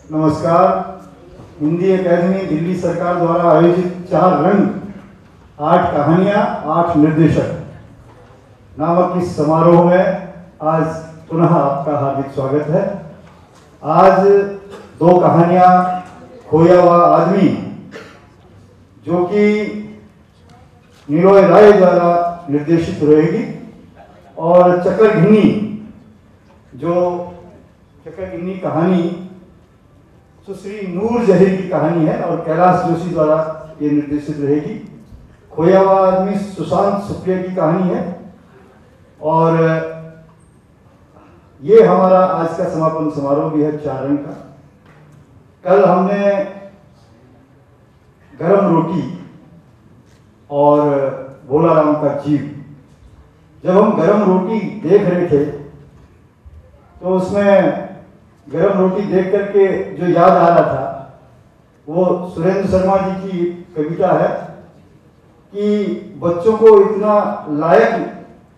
नमस्कार। हिंदी एकेडमी दिल्ली सरकार द्वारा आयोजित 4 रंग 8 कहानियां 8 निर्देशक नामक इस समारोह में आज पुनः आपका हार्दिक स्वागत है। आज 2 कहानियां खोया हुआ आदमी जो कि नीरोय राय द्वारा निर्देशित रहेगी और चकरघिन्नी जो चकरघिन्नी कहानी सुश्री नूर जहीर की कहानी है और कैलाश जोशी द्वारा ये निर्देशित रहेगी। खोया हुआ आदमी सुशांत सुप्रिया की कहानी है और ये हमारा आज का समापन समारोह भी है 4 रंग का। कल हमने गरम रोटी और भोला राम का जीव, जब हम गरम रोटी देख रहे थे तो उसमें गरम रोटी देख करके जो याद आ रहा था वो सुरेंद्र शर्मा जी की कविता है कि बच्चों को इतना लायक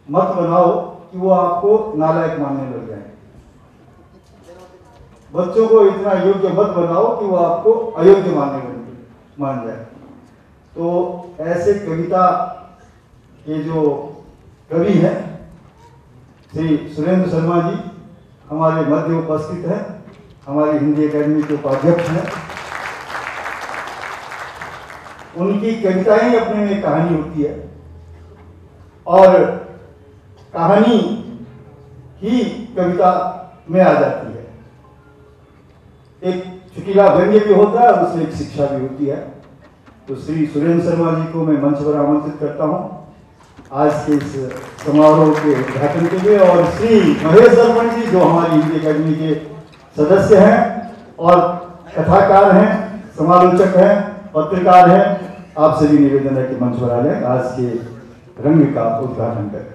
मत बनाओ कि वो आपको नालायक मानने लग जाए, बच्चों को इतना योग्य मत बनाओ कि वो आपको अयोग्य मान जाए। तो ऐसे कविता के जो कवि हैं श्री सुरेंद्र शर्मा जी हमारे मध्य उपस्थित है, हमारी हिंदी एकेडमी के उपाध्यक्ष हैं। उनकी कविताएं अपने में कहानी होती है और कहानी ही कविता में आ जाती है। एक चुटीला व्यंग्य भी होता है और उसमें एक शिक्षा भी होती है। तो श्री सुरेंद्र शर्मा जी को मैं मंच पर आमंत्रित करता हूं आज के इस समारोह के उद्घाटन के लिए, और श्री महेश दर्पण जी जो हमारी हिंदी एकेडमी के सदस्य हैं और कथाकार हैं, समालोचक हैं, पत्रकार हैं, आपसे भी निवेदन है कि मंच पर आ जाए आज के रंग का उद्घाटन करें।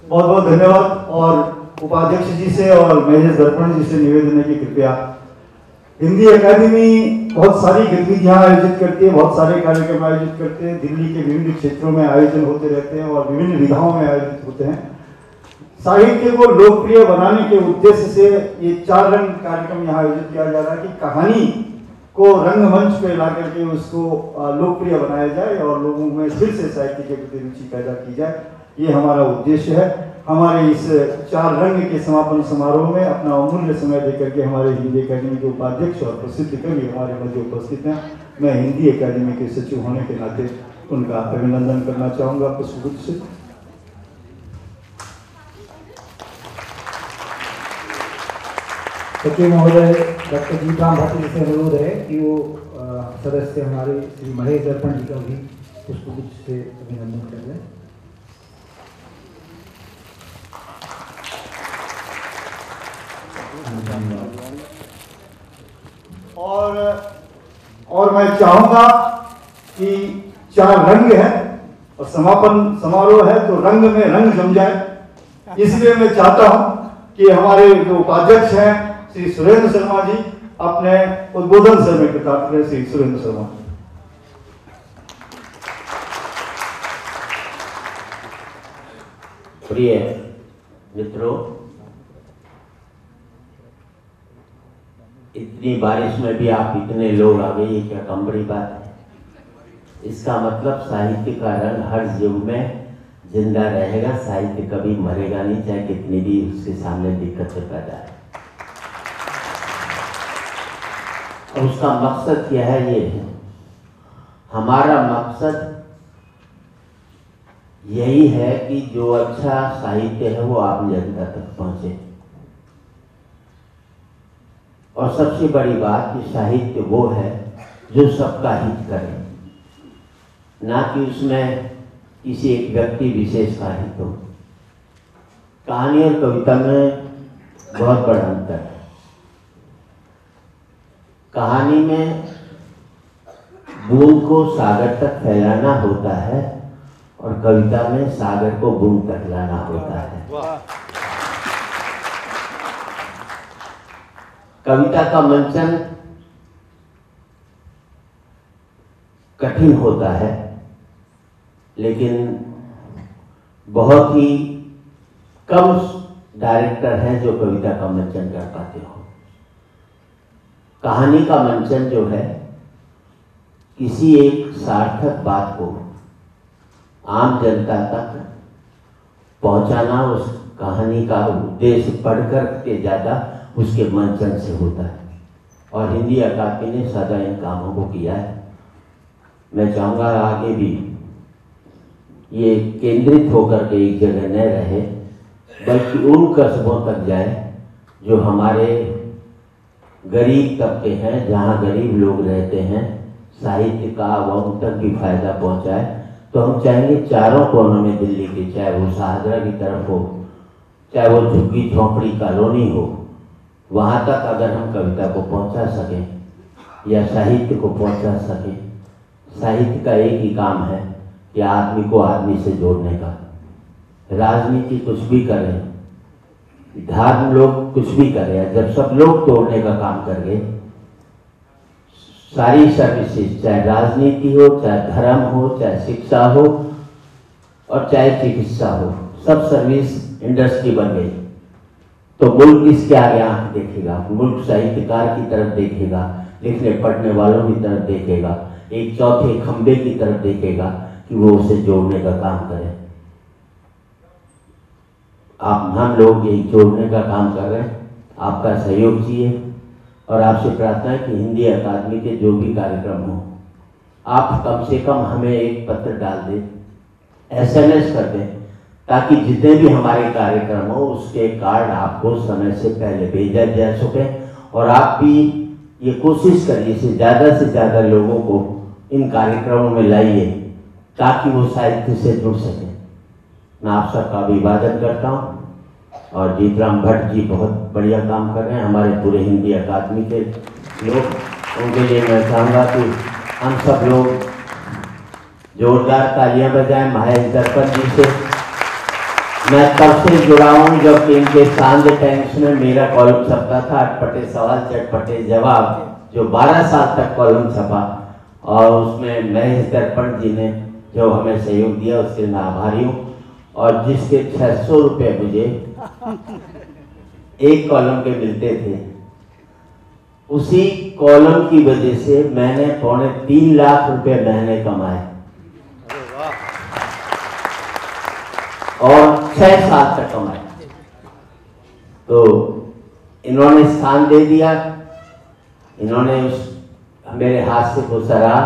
बहुत बहुत धन्यवाद। और उपाध्यक्ष जी से और महेश दर्पण जी से निवेदन है कि कृपया हिंदी एकेडमी बहुत सारी गतिविधियां आयोजित करती है, बहुत सारे कार्यक्रम आयोजित करते हैं, दिल्ली के विभिन्न क्षेत्रों में आयोजन होते रहते हैं और विभिन्न विधाओं में आयोजित होते हैं। साहित्य को लोकप्रिय बनाने के उद्देश्य से ये 4 रंग कार्यक्रम यहाँ आयोजित किया जा रहा है कि कहानी को रंगमंच पे ला करके उसको लोकप्रिय बनाया जाए और लोगों में फिर से साहित्य के प्रति रुचि पैदा की जाए। ये हमारा उद्देश्य है। हमारे इस 4 रंग के समापन समारोह में अपना अमूल्य समय देकर के हमारे हिंदी एकेडमी के उपाध्यक्ष और प्रसिद्ध कवि हमारे मध्य उपस्थित हैं। मैं हिंदी एकेडमी के सचिव होने के नाते उनका अभिनंदन करना चाहूँगा पुष्पगुच्छ से। सचिव महोदय डॉक्टर जीतराम भाटी से अनुरोध है कि वो सदस्य हमारे श्री महेश दर्पण जी का भी पुष्पगुच्छ से अभिनंदन कर लें। और मैं चाहूंगा कि 4 रंग है और समापन समारोह है तो रंग में रंग जम जाए। इसलिए मैं चाहता हूं कि हमारे जो उपाध्यक्ष हैं श्री सुरेंद्र शर्मा जी अपने उद्बोधन से में प्रकाश करें। श्री सुरेंद्र शर्मा। प्रिय मित्रों, इतनी बारिश में भी आप इतने लोग आ गए, ये क्या कम बड़ी बात है। इसका मतलब साहित्य का रंग हर युग में जिंदा रहेगा, साहित्य कभी मरेगा नहीं, चाहे कितनी भी उसके सामने दिक्कतें पैदा है। और उसका मकसद क्या है? ये है हमारा मकसद यही है कि जो अच्छा साहित्य है वो आम जनता तक पहुंचे। और सबसे बड़ी बात कि साहित्य वो है जो सबका हित करे, ना कि उसमें किसी एक व्यक्ति विशेष का हित हो। कहानी और कविता में बहुत बड़ा अंतर है। कहानी में बूंद को सागर तक फैलाना होता है और कविता में सागर को बूंद तक लाना होता है। कविता का मंचन कठिन होता है, लेकिन बहुत ही कम डायरेक्टर हैं जो कविता का मंचन कर पाते हो। कहानी का मंचन जो है किसी एक सार्थक बात को आम जनता तक पहुंचाना, उस कहानी का उद्देश्य पढ़कर के ज़्यादा उसके मंचन से होता है। और हिंदी अकादमी ने सदा इन कामों को किया है। मैं चाहूँगा आगे भी ये केंद्रित होकर के एक जगह न रहे, बल्कि उन कस्बों तक जाए जो हमारे गरीब तबके हैं, जहाँ गरीब लोग रहते हैं, साहित्य का वह उन तक भी फायदा पहुँचाए। तो हम चाहेंगे चारों कोनों में दिल्ली के, चाहे वो शाहजरा की तरफ हो, चाहे वो झुग्गी झोंपड़ी कॉलोनी हो, वहाँ तक अगर हम कविता को पहुँचा सकें या साहित्य को पहुँचा सकें। साहित्य का एक ही काम है कि आदमी को आदमी से जोड़ने का। राजनीति कुछ भी करें, धर्म लोग कुछ भी करें, जब सब लोग तोड़ने का काम कर गए, सारी सर्विसेज, चाहे राजनीति हो, चाहे धर्म हो, चाहे शिक्षा हो और चाहे चिकित्सा हो, सब सर्विस इंडस्ट्री बन गई। तो मुल्क इसके आगे आंख देखेगा, मुल्क साहित्यकार की तरफ देखेगा, लिखने पढ़ने वालों की तरफ देखेगा, एक चौथे खंबे की तरफ देखेगा कि वो उसे जोड़ने का काम करें। हम लोग ये जोड़ने का काम कर रहे हैं, आपका सहयोग चाहिए। और आपसे प्रार्थना है कि हिंदी अकादमी के जो भी कार्यक्रम हो, आप कम से कम हमें एक पत्र डाल दें, SMS कर दें, ताकि जितने भी हमारे कार्यक्रम हो उसके कार्ड आपको समय से पहले भेजा जा सके। और आप भी ये कोशिश करिए से ज़्यादा लोगों को इन कार्यक्रमों में लाइए, ताकि वो साहित्य से जुड़ सकें। मैं आप सबका अभिवादन करता हूँ। और जीतराम भट्ट जी बहुत बढ़िया काम कर रहे हैं, हमारे पूरे हिंदी अकादमी के लोग, उनके लिए मैं चाहूँगा कि हम सब लोग जोरदार तालियां बजाएं महेश दर्पण जी से। मैं तब से जुड़ा हूँ जब इनके सांझ टाइम्स में मेरा कॉलम छपता था, अटपटे सवाल चटपटे जवाब, जो 12 साल तक कॉलम छपा। और उसमें महेश दर्पण जी ने जो हमें सहयोग दिया उसके मैं आभारी हूँ। और जिसके 600 रुपये मुझे एक कॉलम के मिलते थे, उसी कॉलम की वजह से मैंने 3.25 लाख रुपए महीने कमाए और 6 साल तक कमाए। तो इन्होंने स्थान दे दिया, इन्होंने मेरे हाथ से को सराहा।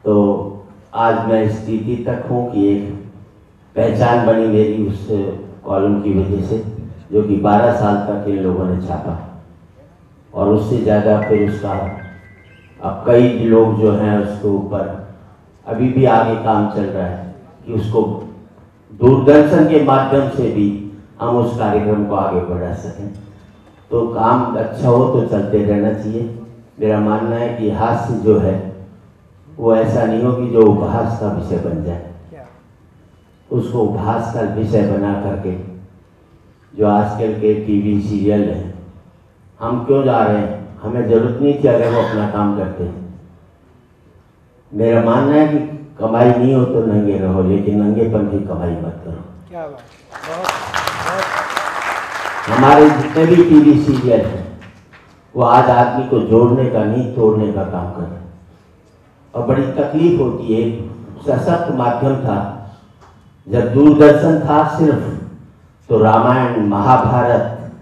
तो आज मैं इस स्थिति तक हूँ कि एक पहचान बनी मेरी उस कॉलम की वजह से, जो कि 12 साल तक इन लोगों ने छापा। और उससे ज़्यादा फिर उसका अब कई लोग जो हैं उसके ऊपर अभी भी आगे काम चल रहा है कि उसको दूरदर्शन के माध्यम से भी हम उस कार्यक्रम को आगे बढ़ा सकें। तो काम अच्छा हो तो चलते रहना चाहिए। मेरा मानना है कि हास्य जो है वो ऐसा नहीं हो कि जो उपहास का विषय बन जाए, उसको उपहास का विषय बना करके जो आजकल के टीवी सीरियल हैं, हम क्यों जा रहे हैं, हमें जरूरत नहीं थी अगर वो अपना काम करते हैं। मेरा मानना है कि कमाई नहीं हो तो नंगे रहो, लेकिन नंगेपन की कमाई मत करो। क्या बात। हमारे जितने भी टीवी सीरियल हैं वो आज आदमी को जोड़ने का नहीं तोड़ने का काम कर रहे हैं। और बड़ी तकलीफ होती है, एक सशक्त माध्यम था जब दूरदर्शन था सिर्फ, तो रामायण महाभारत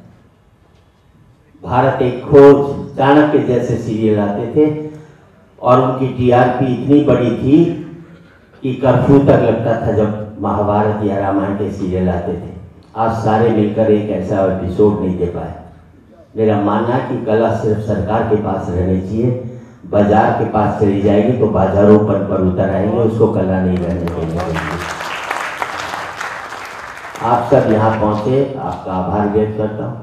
भारत एक खोज, चाणक्य जैसे सीरियल आते थे और उनकी टीआरपी इतनी बड़ी थी कि कर्फ्यू तक लगता था जब महाभारत या रामायण के सीरियल आते थे। आज सारे मिलकर एक ऐसा एपिसोड नहीं दे पाए। मेरा मानना है कि कला सिर्फ सरकार के पास रहनी चाहिए, बाजार के पास चली जाएगी तो बाजारों पर उतर आएंगे, उसको कला नहीं रहने देंगे। आप सब यहाँ पहुँचे, आपका आभार व्यक्त करता हूँ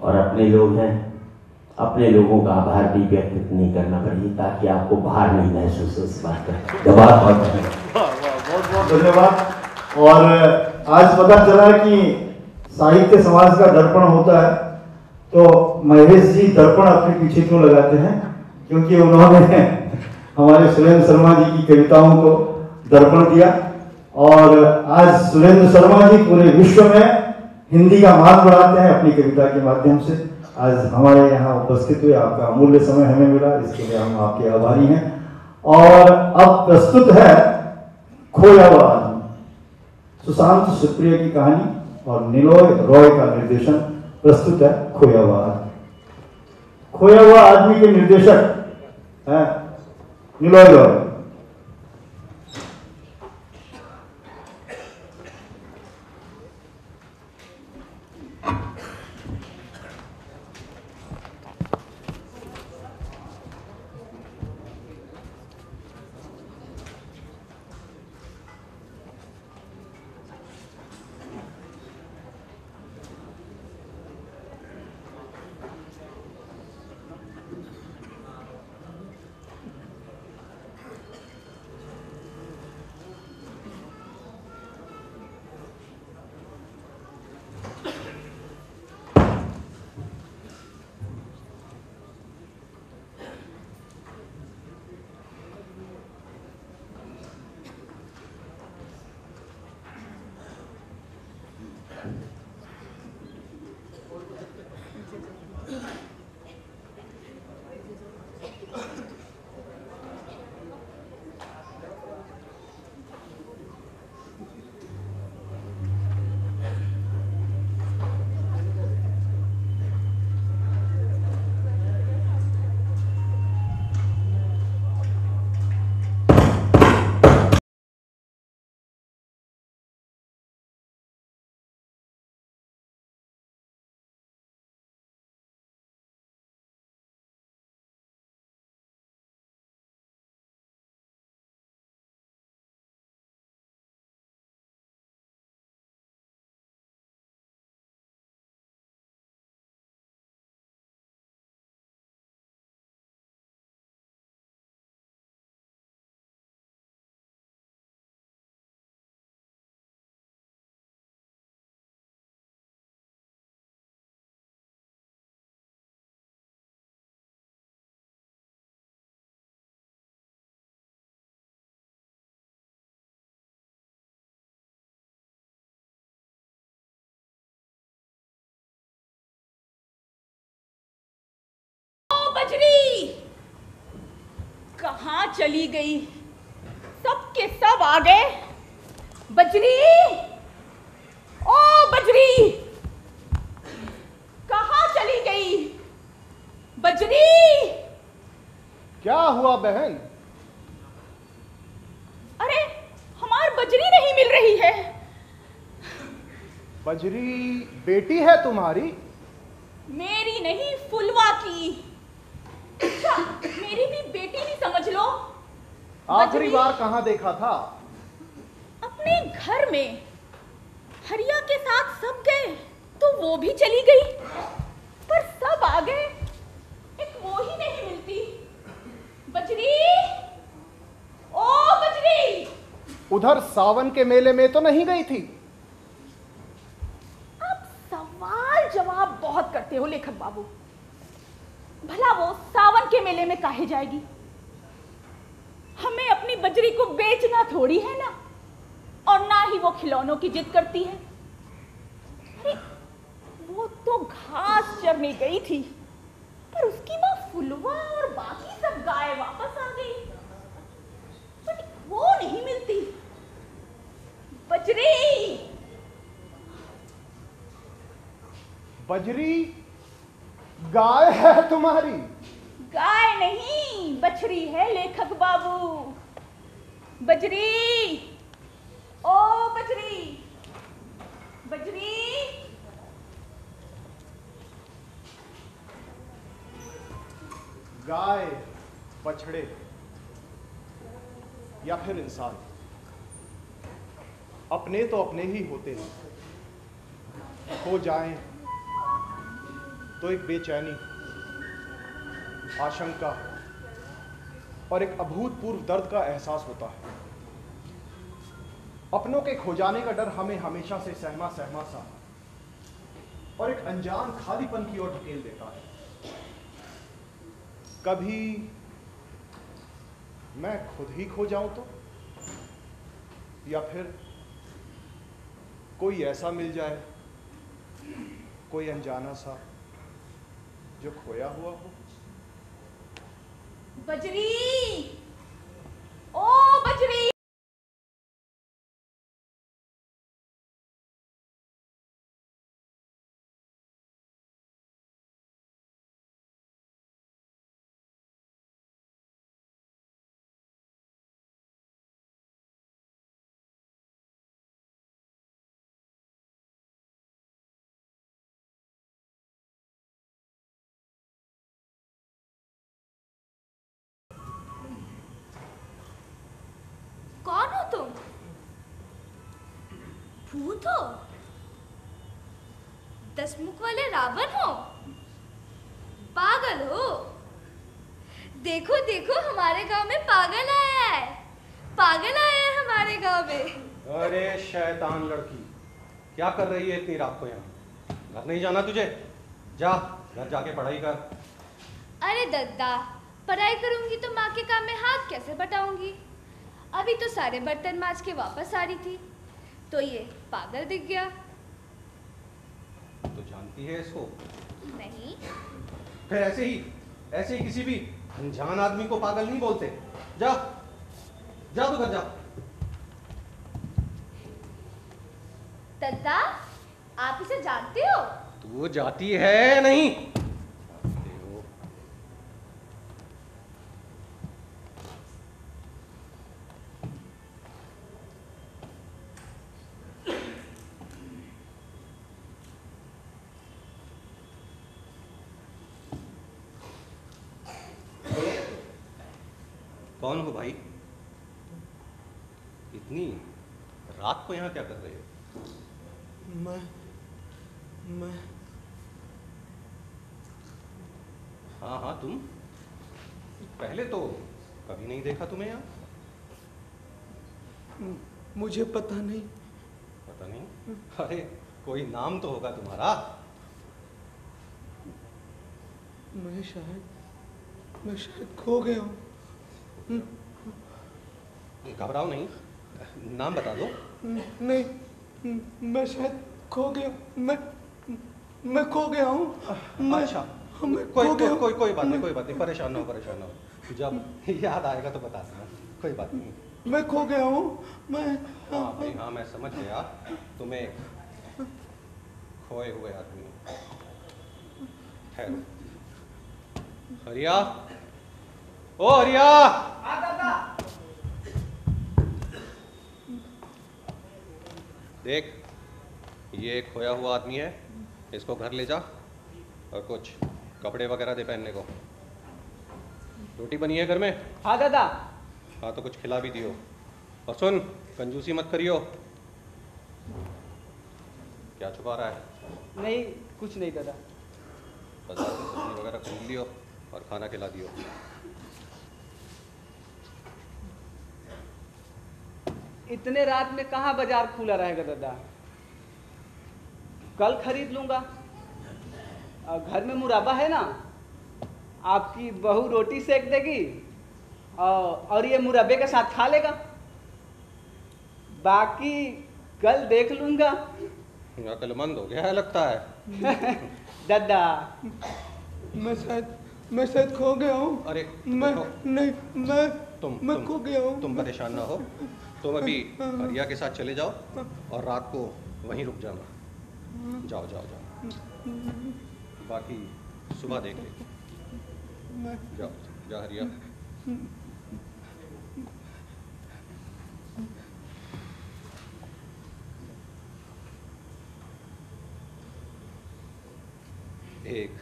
और अपने लोग हैं, अपने लोगों का आभार भी व्यक्त नहीं करना पड़ेगी ताकि आपको भार नहीं महसूस हो इस बात का। बहुत बहुत धन्यवाद। और आज पता चला कि साहित्य समाज का दर्पण होता है, तो महेश जी दर्पण अपने पीछे क्यों लगाते हैं? क्योंकि उन्होंने हमारे सुरेंद्र शर्मा जी की कविताओं को दर्पण दिया और आज सुरेंद्र शर्मा जी पूरे विश्व में हिंदी का मान बढ़ाते हैं अपनी कविता के माध्यम से। आज हमारे यहाँ उपस्थित हुए, आपका अमूल्य समय हमें मिला, इसके लिए हम आपके आभारी हैं। और अब प्रस्तुत है खोया हुआ आदमी, सुशांत सुप्रिया की कहानी और निलॉय रॉय का निर्देशन। प्रस्तुत है खोया हुआ आदमी। खोया हुआ आदमी के निर्देशक हैं निलॉय रॉय। बजरी कहाँ चली गई? सब के सब आ गए। बजरी, ओ बजरी, कहाँ चली गई? बजरी, क्या हुआ बहन? अरे हमार बजरी नहीं मिल रही है। बजरी बेटी है तुम्हारी? मेरी नहीं, फुलवा की। अच्छा, मेरी भी बेटी नहीं समझ लो। आखिरी बार कहाँ देखा था? अपने घर में। हरिया के साथ सब गए तो वो भी चली गई, पर सब आ गए, एक वो ही नहीं मिलती। बजरी, ओ बजरी। उधर सावन के मेले में तो नहीं गई थी? आप सवाल जवाब बहुत करते हो लेखक बाबू। भला वो सावन के मेले में काहे जाएगी? हमें अपनी बजरी को बेचना थोड़ी है ना, और ना ही वो खिलौनों की जिद करती है। अरे वो तो घास चरने गई थी, पर उसकी माँ फुलवा और बाकी सब गाय वापस आ गई, पर वो नहीं मिलती। बजरी, बजरी गाय है तुम्हारी? गाय नहीं, बछड़ी है लेखक बाबू। बजरी, ओ बजरी, बजरी। गाय, बछड़े या फिर इंसान, अपने तो अपने ही होते हैं। खो जाएं तो एक बेचैनी, आशंका और एक अभूतपूर्व दर्द का एहसास होता है। अपनों के खो जाने का डर हमें हमेशा से सहमा सहमा सा और एक अनजान खालीपन की ओर ढकेल देता है। कभी मैं खुद ही खो जाऊं तो, या फिर कोई ऐसा मिल जाए, कोई अनजाना सा जो खोया हुआ हो। बजरी, ओ बजरी। कौन हो तुम? भूत हो? 10 मुख वाले रावण हो? पागल हो? देखो देखो, हमारे गांव में पागल आया है। पागल आया है हमारे गांव में। अरे शैतान लड़की, क्या कर रही है इतनी रात को यहाँ? घर नहीं जाना तुझे? जा, घर जाके पढ़ाई कर। अरे दद्दा, पढ़ाई करूंगी तो माँ के काम में हाथ कैसे बटाऊंगी? अभी तो सारे बर्तन मांज के वापस आ रही थी तो ये पागल दिख गया। तो जानती है इसको? नहीं। फिर ऐसे ही किसी भी अनजान आदमी को पागल नहीं बोलते। जा, जा तू घर जा। दद्दा, आप इसे जानते हो? तू जाती है नहीं? कौन हो भाई? इतनी रात को यहाँ क्या कर रहे हो? मैं हाँ, तुम? पहले तो कभी नहीं देखा तुम्हें यहाँ। मुझे पता नहीं। पता नहीं? अरे कोई नाम तो होगा तुम्हारा। मैं शायद खो गया हूँ। घबराओ नहीं, नाम बता दो। नहीं, मैं शायद खो गया। मैं खो गया हूँ। अच्छा, कोई बात नहीं, परेशान ना हो। जब याद आएगा तो बता देना, कोई बात नहीं। मैं खो गया हूँ। हाँ भाई हाँ, मैं समझ गया, तुम्हें खोए हुए आदमी। ठहरो। हरिया, ओ हरिया। देख, ये एक खोया हुआ आदमी है, इसको घर ले जा और कुछ कपड़े वगैरह दे पहनने को। रोटी बनी है घर में? हाँ दादा। हाँ तो कुछ खिला भी दियो। और सुन, कंजूसी मत करियो। क्या छुपा रहा है? नहीं, कुछ नहीं दादा। बाजार से सब्जी वगैरह खरीद लियो और खाना खिला दियो। इतने रात में कहाँ बाजार खुला रहेगा दादा? कल खरीद लूंगा। और घर में मुराबा है ना, आपकी बहू रोटी सेक देगी और ये मुरब्बे के साथ खा लेगा। बाकी कल देख लूंगा। अक्लमंद हो गया है लगता है। दादा, मैं शायद खो गया हूँ। अरे मैं खो गया हूँ। तुम परेशान ना हो, तुम अभी हरिया के साथ चले जाओ और रात को वहीं रुक जाना। जाओ। बाकी सुबह देख लेंगे। जाओ जा हरिया। एक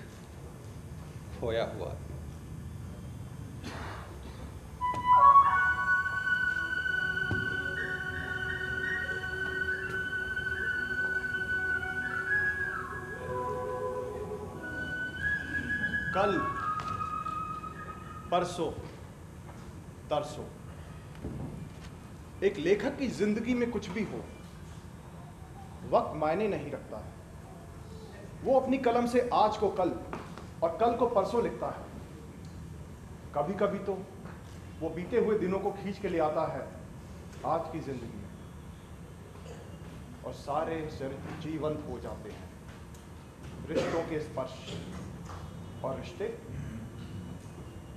खोया हुआ कल, परसों, तरसों, एक लेखक की जिंदगी में कुछ भी हो, वक्त मायने नहीं रखता है। वो अपनी कलम से आज को कल और कल को परसों लिखता है। कभी कभी तो वो बीते हुए दिनों को खींच के ले आता है आज की जिंदगी में, और सारे चरित्र जीवंत हो जाते हैं। रिश्तों के स्पर्श और रिश्ते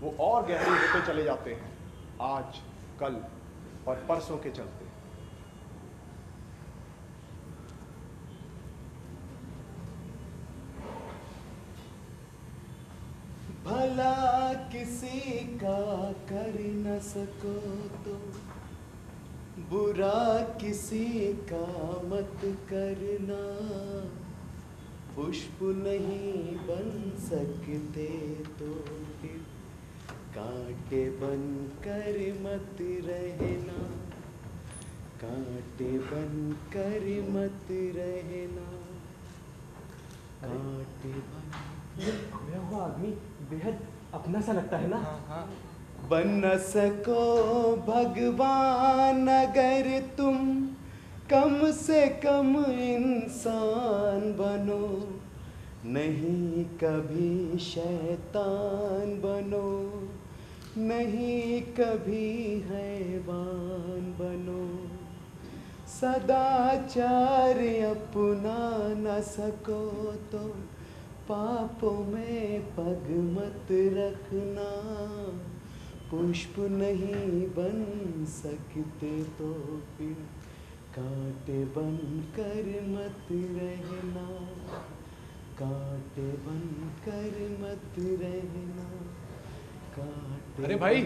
वो और गहरे होते चले जाते हैं आज, कल और परसों के चलते। भला किसी का कर न सको तो बुरा किसी का मत करना। पुष्प नहीं बन सकते तो फिर कांटे बन कर मत रहना। कांटे बन कर मत रहना। कांटे मैं वो आदमी बेहद अपना सा लगता है ना। हाँ। बन न सको भगवान अगर तुम कम से कम इंसान बनो। नहीं कभी शैतान बनो, नहीं कभी हैवान बनो। सदाचार अपना न सको तो पापों में पग मत रखना। पुष्प नहीं बन सकते तो फिर कांटे बन कर मत रहना। कांटे बन कर मत रहना। कांटे। अरे भाई,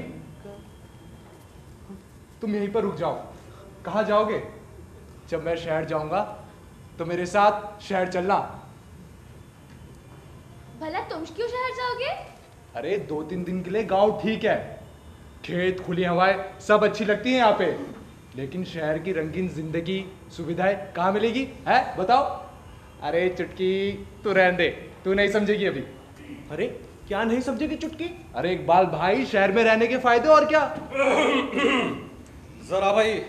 तुम यहीं पर रुक जाओ। कहाँ जाओगे? जब मैं शहर जाऊंगा तो मेरे साथ शहर चलना। भला तुम क्यों शहर जाओगे? अरे 2-3 दिन के लिए गांव ठीक है, खेत खुली हवाएं सब अच्छी लगती हैं यहाँ पे, लेकिन शहर की रंगीन जिंदगी सुविधाएं कहाँ मिलेगी है बताओ? अरे चुटकी, तू रहने दे, तू नहीं समझेगी अभी। अरे क्या नहीं समझेगी चुटकी? अरे इकबाल भाई, शहर में रहने के फायदे और क्या। जरा भाई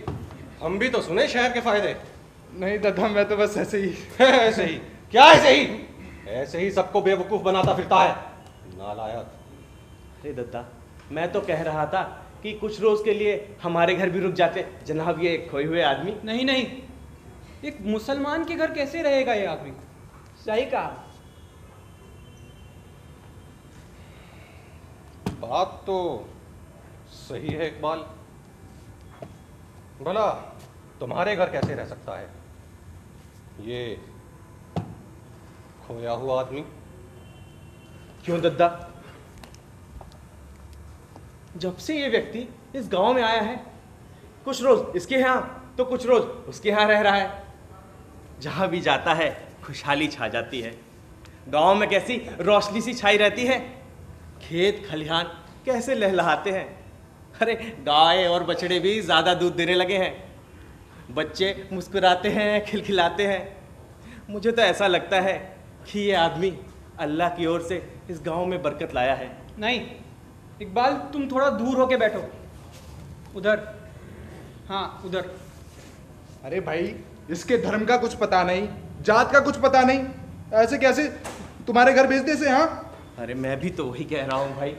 हम भी तो सुने शहर के फायदे। नहीं दादा, मैं तो बस ऐसे ही ऐसे ही क्या? ऐसे ही ऐसे ही सबको बेवकूफ बनाता फिरता है, नालायक। अरे दद्दा, मैं तो कह रहा था कि कुछ रोज के लिए हमारे घर भी रुक जाते जनाब। ये खोए हुए आदमी। नहीं नहीं, एक मुसलमान के घर कैसे रहेगा ये आदमी? सही कहा। बात तो सही है इकबाल। भला तुम्हारे घर कैसे रह सकता है ये खोया हुआ आदमी? क्यों दद्दा? जब से ये व्यक्ति इस गांव में आया है, कुछ रोज इसके यहाँ तो कुछ रोज उसके यहाँ रह रहा है। जहां भी जाता है खुशहाली छा जाती है। गांव में कैसी रोशनी सी छाई रहती है। खेत खलिहान कैसे लहलहाते हैं। अरे गाय और बछड़े भी ज्यादा दूध देने लगे हैं। बच्चे मुस्कुराते हैं, खिलखिलाते हैं। मुझे तो ऐसा लगता है कि ये आदमी अल्लाह की ओर से इस गांव में बरकत लाया है। नहीं इकबाल, तुम थोड़ा दूर होके बैठो, उधर। हाँ उधर। अरे भाई, इसके धर्म का कुछ पता नहीं, जात का कुछ पता नहीं, ऐसे कैसे तुम्हारे घर भेजते से? हाँ अरे मैं भी तो वही कह रहा हूँ भाई।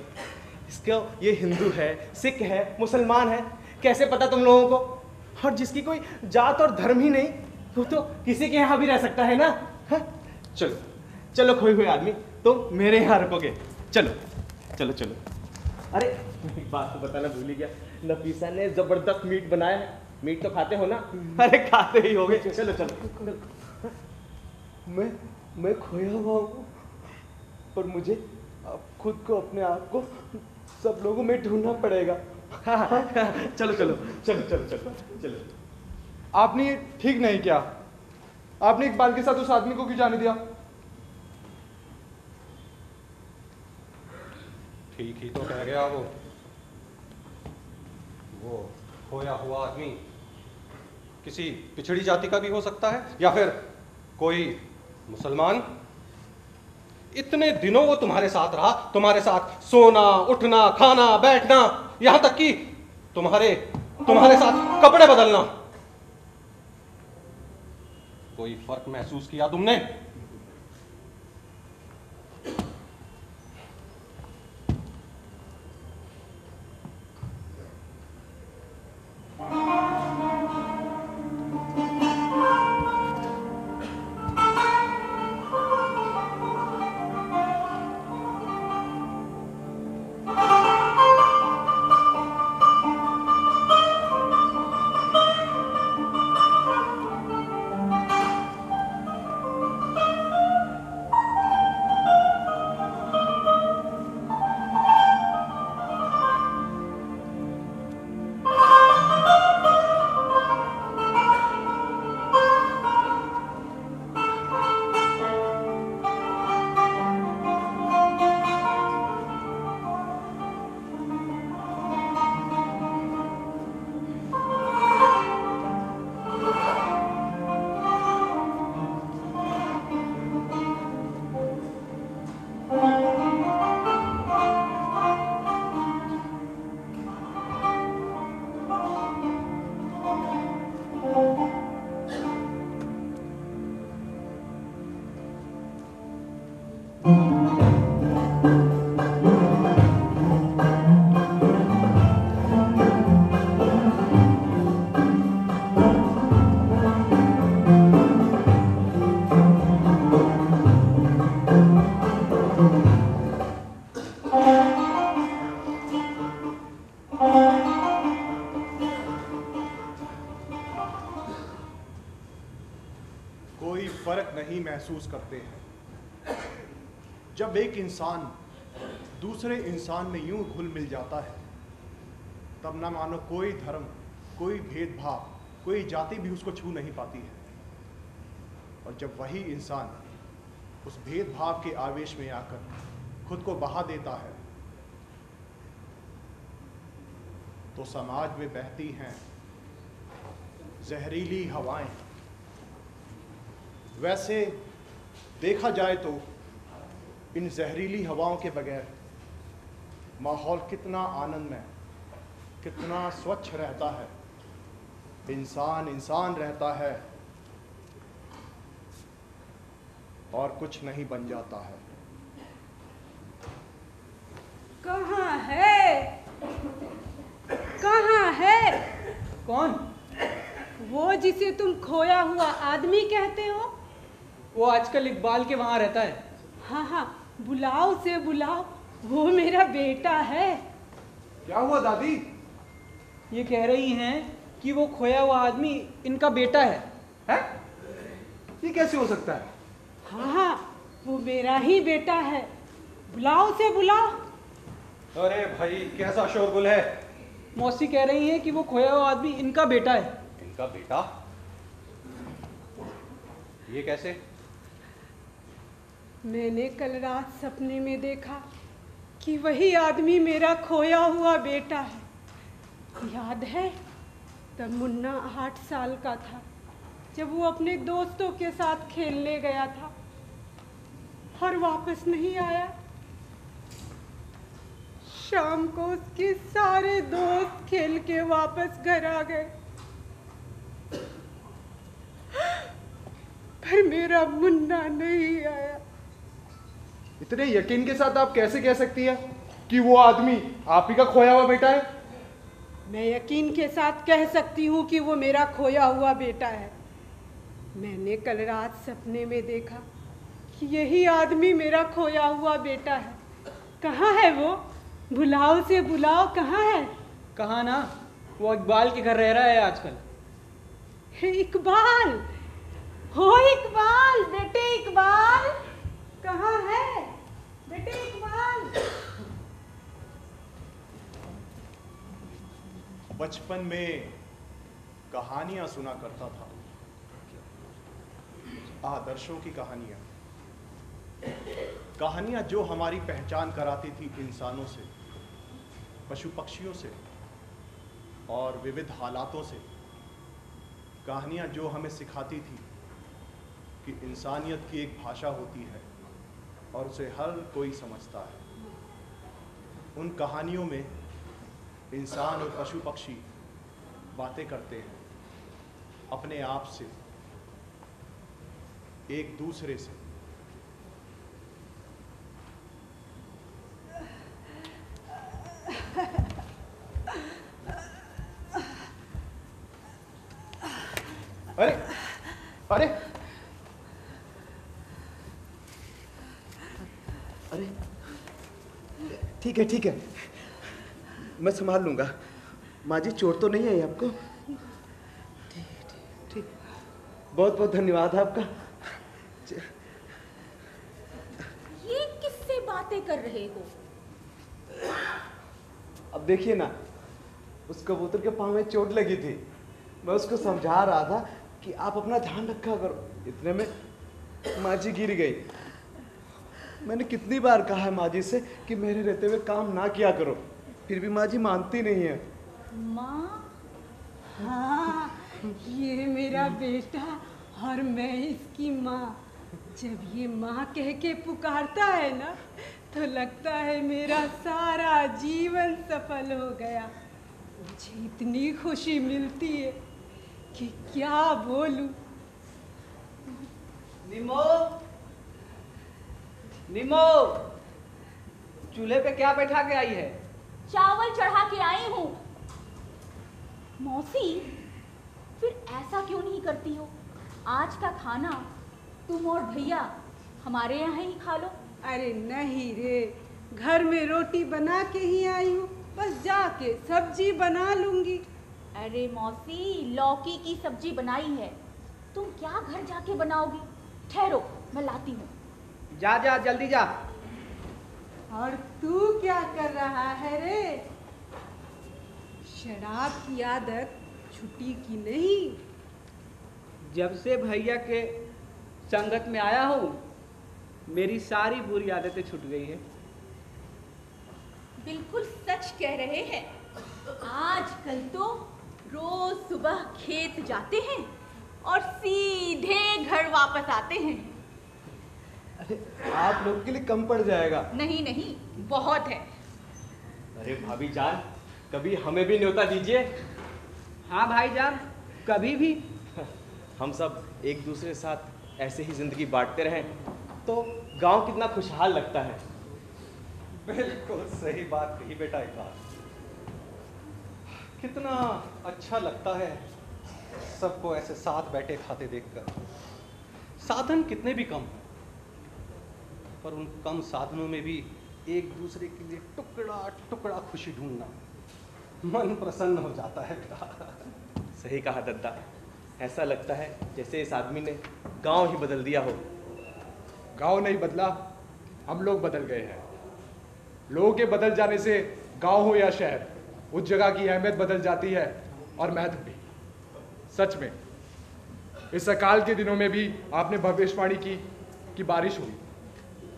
इसको ये हिंदू है, सिख है, मुसलमान है, कैसे पता तुम लोगों को? और जिसकी कोई जात और धर्म ही नहीं, वो तो किसी के यहाँ भी रह सकता है ना। हा? चलो चलो खोए हुए आदमी, तुम मेरे यहाँ रुकोगे। चलो चलो चलो। अरे एक बात तो बताना भूल ही गया, नफीसा ने जबरदस्त मीट बनाया है। मीट तो खाते हो ना? अरे खाते ही होगे। चलो चलो। मैं खोया हुआ हूँ, पर मुझे अब खुद को, अपने आप को सब लोगों में ढूंढना पड़ेगा। चलो चलो चलो चलो चलो चलो। आपने ये ठीक नहीं किया। आपने इकबाल के साथ उस आदमी को क्यों जाने दिया? ठीक ही तो कह गया वो खोया हुआ आदमी किसी पिछड़ी जाति का भी हो सकता है, या फिर कोई मुसलमान। इतने दिनों वो तुम्हारे साथ रहा, तुम्हारे साथ सोना, उठना, खाना, बैठना, यहां तक कि तुम्हारे साथ कपड़े बदलना। कोई फर्क महसूस किया तुमने? कोई फर्क नहीं महसूस करते हैं। जब एक इंसान दूसरे इंसान में यूं घुल मिल जाता है, तब ना मानो कोई धर्म, कोई भेदभाव, कोई जाति भी उसको छू नहीं पाती है। और जब वही इंसान उस भेदभाव के आवेश में आकर खुद को बहा देता है, तो समाज में बहती हैं जहरीली हवाएं। वैसे देखा जाए तो इन जहरीली हवाओं के बगैर माहौल कितना आनंदमय, कितना स्वच्छ रहता है। इंसान इंसान रहता है और कुछ नहीं बन जाता है। कहाँ है? कहाँ है? कौन? वो जिसे तुम खोया हुआ आदमी कहते हो। वो आजकल इकबाल के वहाँ रहता है। हाँ हाँ, बुलाओ से बुलाओ, वो मेरा बेटा है। क्या हुआ दादी? ये कह रही हैं कि वो खोया हुआ आदमी इनका बेटा है। हैं? ये कैसे हो सकता है? हाँ हाँ, वो मेरा ही बेटा है। बुलाओ से बुलाओ। अरे भाई, कैसा शोरगुल है? मौसी कह रही हैं कि वो खोया हुआ आदमी इनका बेटा है। इनका बेटा? ये कैसे? मैंने कल रात सपने में देखा कि वही आदमी मेरा खोया हुआ बेटा है। याद है, तब मुन्ना 8 साल का था, जब वो अपने दोस्तों के साथ खेलने गया था और वापस नहीं आया। शाम को उसके सारे दोस्त खेल के वापस घर आ गए, पर मेरा मुन्ना नहीं आया। इतने यकीन के साथ आप कैसे कह सकती है कि वो आदमी आप ही का खोया हुआ बेटा है? मैं यकीन के साथ कह सकती हूँ कि वो मेरा खोया हुआ बेटा है। मैंने कल रात सपने में देखा कि यही आदमी मेरा खोया हुआ बेटा है। कहाँ है वो? बुलाओ से बुलाओ, कहाँ है? कहाँ ना, वो इकबाल के घर रह रहा है आजकल। इकबाल, हो इकबाल, बेटे इकबाल, कहाँ है? बचपन में कहानियां सुना करता था, आदर्शों की कहानियां, कहानियां जो हमारी पहचान कराती थी इंसानों से, पशु पक्षियों से और विविध हालातों से। कहानियां जो हमें सिखाती थी कि इंसानियत की एक भाषा होती है और उसे हर कोई समझता है। उन कहानियों में इंसान और पशु पक्षी बातें करते हैं अपने आप से, एक दूसरे से। अरे अरे अरे ठीक है ठीक है, मैं संभाल लूंगा। माँ जी चोट तो नहीं आई आपको? ठीक ठीक, बहुत बहुत धन्यवाद आपका। ये किससे बातें कर रहे हो? अब देखिए ना, उस कबूतर के पाँव में चोट लगी थी, मैं उसको समझा रहा था कि आप अपना ध्यान रखा करो। इतने में माँ जी गिर गई। मैंने कितनी बार कहा है माँ जी से कि मेरे रहते हुए काम ना किया करो, फिर भी माँ जी मानती नहीं है। माँ? हाँ, ये मेरा बेटा और मैं इसकी माँ। जब ये माँ कह के पुकारता है ना, तो लगता है मेरा सारा जीवन सफल हो गया। मुझे इतनी खुशी मिलती है कि क्या बोलूं। निमो, निमो, चूल्हे पे क्या बैठा के आई है? चावल चढ़ा के आई हूँ। मौसी, फिर ऐसा क्यों नहीं करती हो? आज का खाना तुम और भैया हमारे यहाँ ही खा लो। अरे नहीं रे, घर में रोटी बना के ही आई हूँ, बस जाके सब्जी बना लूंगी। अरे मौसी, लौकी की सब्जी बनाई है, तुम क्या घर जाके बनाओगी? ठहरो, मैं लाती हूँ। जा जा, जल्दी जा। और तू क्या कर रहा है रे? शराब की आदत छुट्टी की नहीं? जब से भैया के संगत में आया हूँ, मेरी सारी बुरी आदतें छूट गई है। बिल्कुल सच कह रहे हैं। आजकल तो रोज सुबह खेत जाते हैं और सीधे घर वापस आते हैं। अरे आप लोग के लिए कम पड़ जाएगा। नहीं नहीं, बहुत है। अरे भाभी जान, कभी हमें भी न्योता दीजिए। हाँ भाईजान, कभी भी। हम सब एक दूसरे के साथ ऐसे ही जिंदगी बांटते रहें तो गांव कितना खुशहाल लगता है। बिल्कुल सही बात कही बेटा। एक बात, कितना अच्छा लगता है सबको ऐसे साथ बैठे खाते देखकर। साधन कितने भी कम हैं, पर उन कम साधनों में भी एक दूसरे के लिए टुकड़ा टुकड़ा खुशी ढूंढना, मन प्रसन्न हो जाता है बेटा। सही कहा दद्दा, ऐसा लगता है जैसे इस आदमी ने गांव ही बदल दिया हो। गांव नहीं बदला, हम लोग बदल गए हैं। लोगों के बदल जाने से गांव हो या शहर, उस जगह की अहमियत बदल जाती है और महत्व भी। सच में इस अकाल के दिनों में भी आपने भविष्यवाणी की कि बारिश हुई।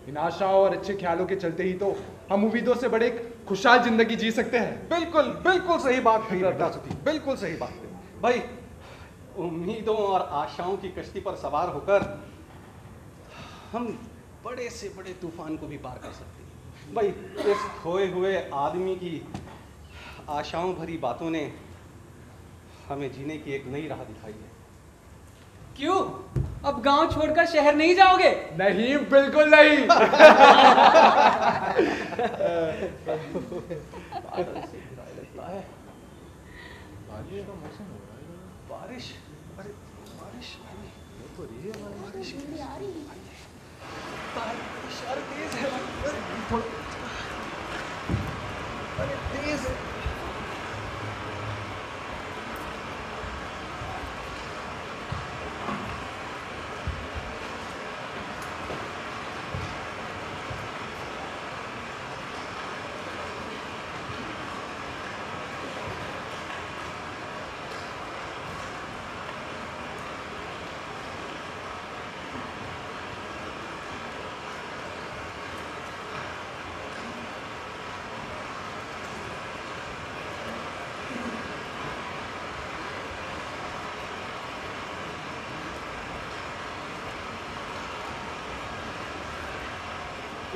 इन आशाओं और अच्छे ख्यालों के चलते ही तो हम उम्मीदों से बड़े एक खुशहाल जिंदगी जी सकते हैं। बिल्कुल बिल्कुल सही बात कही बेटा सुधी, बिल्कुल सही बात कही भाई। उम्मीदों और आशाओं की कश्ती पर सवार होकर हम बड़े से बड़े तूफान को भी पार कर सकते हैं भाई। इस खोए हुए आदमी की आशाओं भरी बातों ने हमें जीने की एक नई राह दिखाई है। क्यों? अब गांव छोड़कर शहर नहीं जाओगे? नहीं, बिल्कुल नहीं। बारिश का मौसम हो रहा है। बारिश, अरे बारिश आई तो रही है। बारिश आ रही है। बारिश अरे तेज है, अरे तेज है।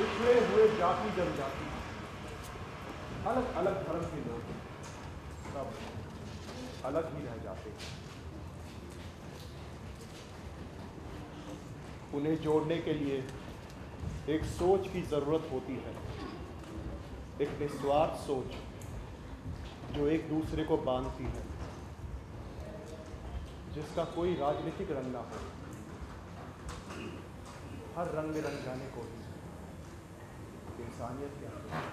पिछड़े हुए जाति जनजाति, अलग अलग धर्म के लोग सब अलग ही रह जाते हैं। उन्हें जोड़ने के लिए एक सोच की जरूरत होती है, एक निस्वार्थ सोच जो एक दूसरे को बांधती है, जिसका कोई राजनीतिक रंग ना हो। हर रंग में रंग जाने को ही इंसानियत कहते हैं।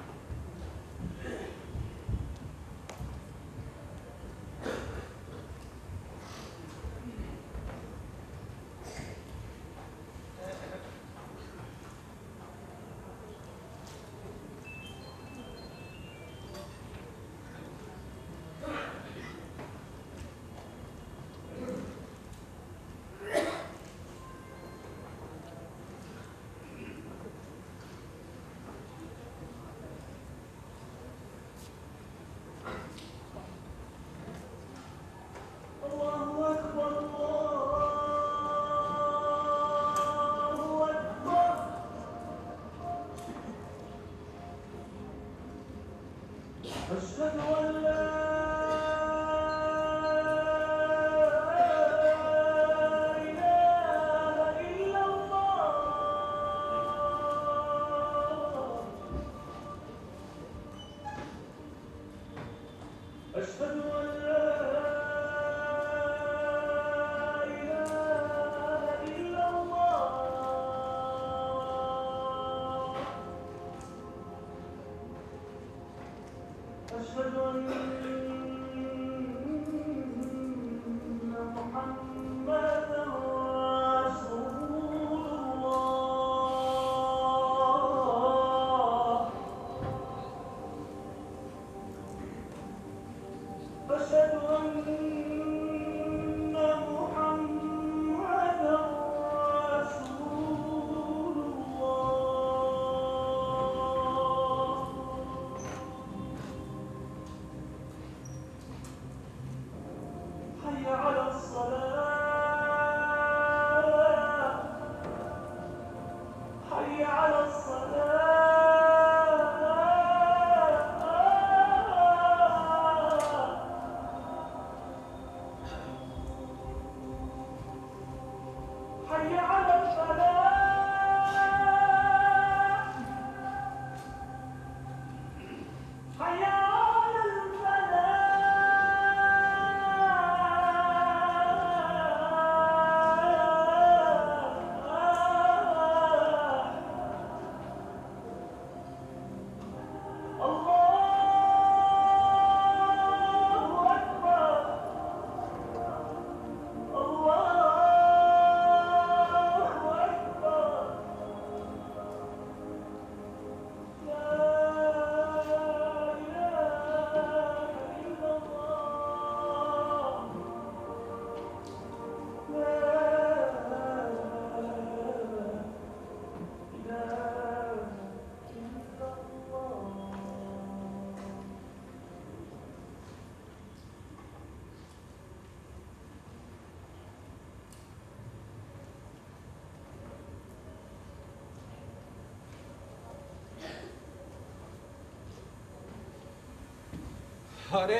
अरे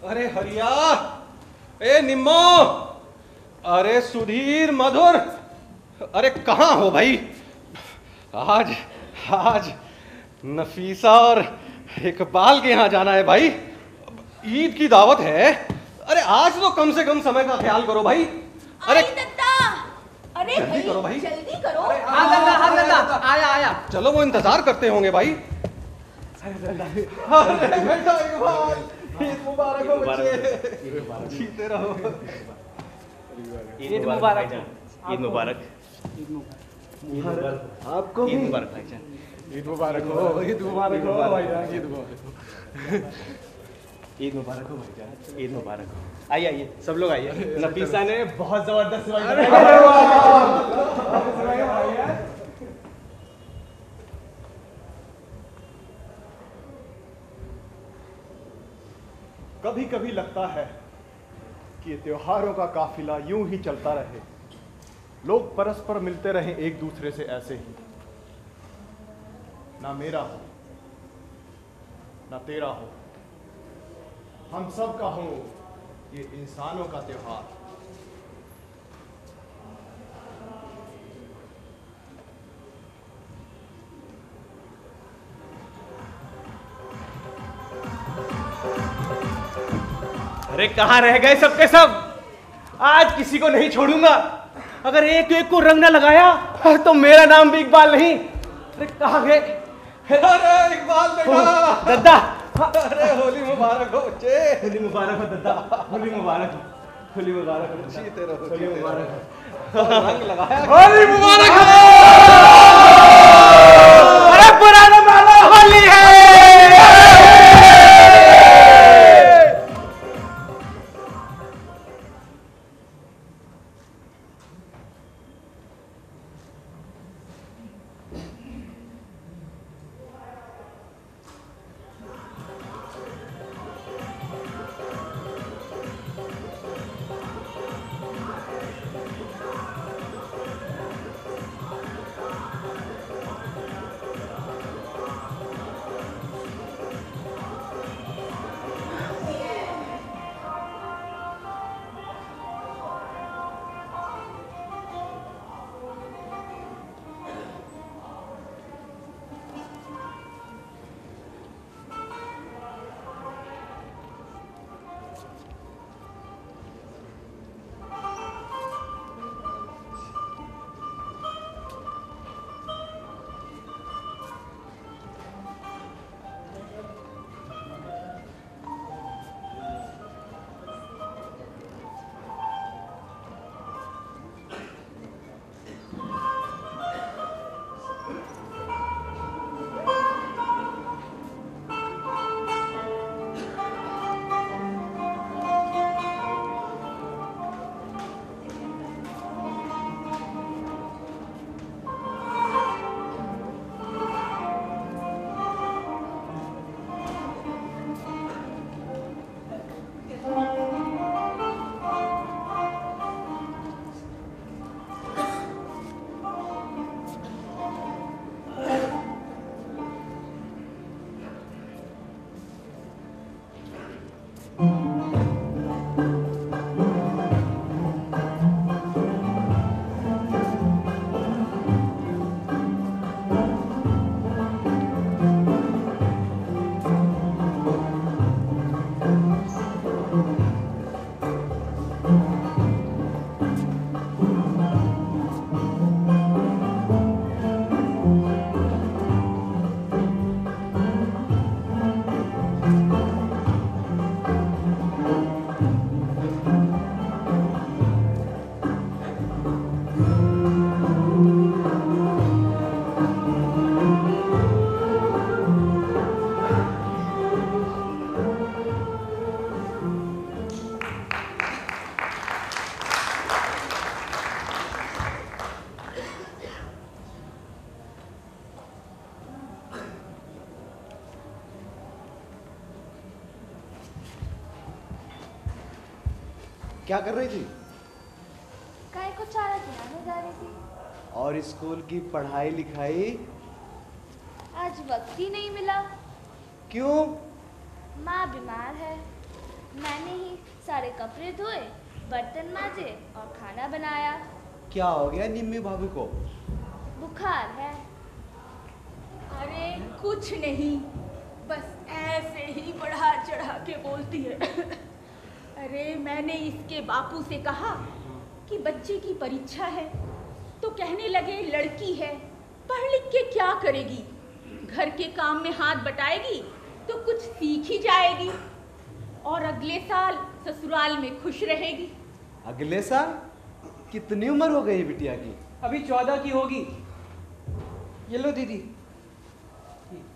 अरे हरिया, ए निम्मो, अरे सुधीर मधुर, अरे कहाँ हो भाई? आज आज नफीसा और इकबाल के यहाँ जाना है भाई, ईद की दावत है। अरे आज तो कम से कम समय का ख्याल करो भाई। अरे अरे जल्दी करो भाई, जल्दी करो। हाँ दादा, हाँ दादा, आया आया। चलो वो इंतजार करते होंगे भाई। ईद मुबारक हो बच्चे, जीते रहो। ईद मुबारक, ईद मुबारक, आपको ईद मुबारक भाईजान, ईद मुबारक हो, ईद मुबारक हो भाईजान, ईद मुबारक हो, ईद मुबारक हो भाईजान, ईद मुबारक हो। आइए आइए सब लोग आइए। नफीसा ने बहुत जबरदस्त कभी कभी लगता है कि ये त्योहारों का काफिला यूं ही चलता रहे, लोग परस्पर मिलते रहें एक दूसरे से ऐसे ही, ना मेरा हो ना तेरा हो, हम सब का हो ये इंसानों का त्योहार। अरे कहाँ रह गए सबके सब? आज किसी को नहीं छोड़ूंगा। अगर एक एक को रंग न लगाया तो मेरा नाम भी इकबाल नहीं। अरे कहाँ गए? अरे इकबाल बेटा, दद्दा, अरे होली मुबारक हो बच्चे। होली मुबारक हो दद्दा, होली मुबारक हो, होली मुबारक हो, जीते रहो, होली जीते मुबारक रहो। हो। रंग लगाया, होली मुबारक हो। अरे पुराना मानो होली है। क्या कर रही थी? काय को चारा खिलाने जा रही थी। और स्कूल की पढ़ाई लिखाई? आज वक्त ही नहीं मिला। क्यों? माँ बीमार है। मैंने ही सारे कपड़े धोए, बर्तन मांजे और खाना बनाया। क्या हो गया निम्मी भाभी को? बुखार है। अरे कुछ नहीं, बस ऐसे ही बढ़ा चढ़ा के बोलती है। अरे मैंने इसके बापू से कहा कि बच्चे की परीक्षा है, तो कहने लगे लड़की है, पढ़ लिख के क्या करेगी, घर के काम में हाथ बटाएगी तो कुछ सीख ही जाएगी और अगले साल ससुराल में खुश रहेगी। अगले साल? कितनी उम्र हो गई बिटिया की? अभी 14 की होगी। ये लो दीदी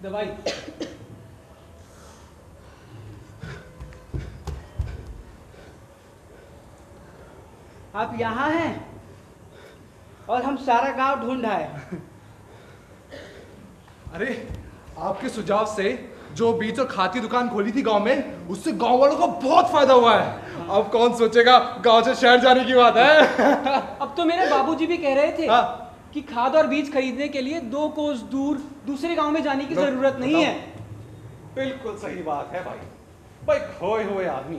दवाई। आप यहाँ हैं और हम सारा गांव ढूंढ आए। अरे आपके सुझाव से जो बीज और खाद की दुकान खोली थी गांव में, उससे गांव वालों को बहुत फायदा हुआ है। अब कौन सोचेगा गांव से शहर जाने की बात है। अब तो मेरे बाबूजी भी कह रहे थे कि खाद और बीज खरीदने के लिए 2 कोस दूर दूसरे गांव में जाने की जरूरत नहीं है। बिल्कुल सही बात है भाई। भाई खोए हुए आदमी,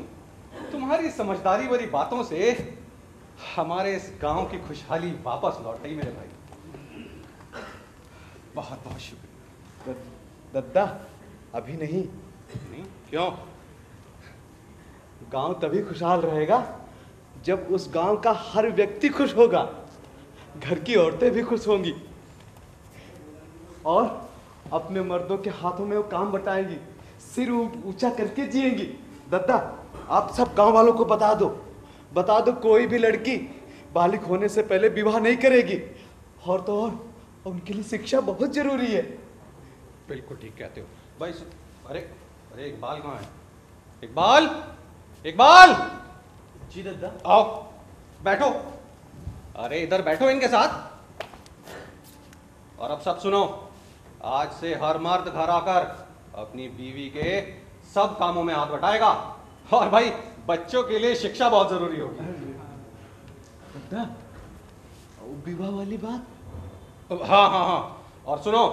तुम्हारी समझदारी वाली बातों से हमारे इस गांव की खुशहाली वापस लौट गई मेरे भाई। बहुत बहुत शुक्रिया। दद्दा अभी नहीं। क्यों? गांव तभी खुशहाल रहेगा जब उस गांव का हर व्यक्ति खुश होगा, घर की औरतें भी खुश होंगी और अपने मर्दों के हाथों में वो काम बटाएंगी, सिर ऊंचा करके जिएंगी। दद्दा आप सब गांव वालों को बता दो कोई भी लड़की बालिग होने से पहले विवाह नहीं करेगी, और तो और उनके लिए शिक्षा बहुत जरूरी है। बिल्कुल ठीक कहते हो भाई। अरे अरे इकबाल कहाँ है? इकबाल, इकबाल! जी दद्दा। आओ बैठो। अरे इधर बैठो इनके साथ। और अब सब सुनो, आज से हर मर्द घर आकर अपनी बीवी के सब कामों में हाथ बटाएगा, और भाई बच्चों के लिए शिक्षा बहुत जरूरी होगी। दद्दा विवाह वाली बात? हाँ हाँ हाँ। और सुनो,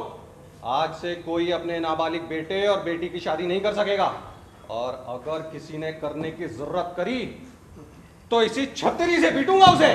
आज से कोई अपने नाबालिग बेटे और बेटी की शादी नहीं कर सकेगा, और अगर किसी ने करने की जरूरत करी तो इसी छतरी से पीटूंगा उसे।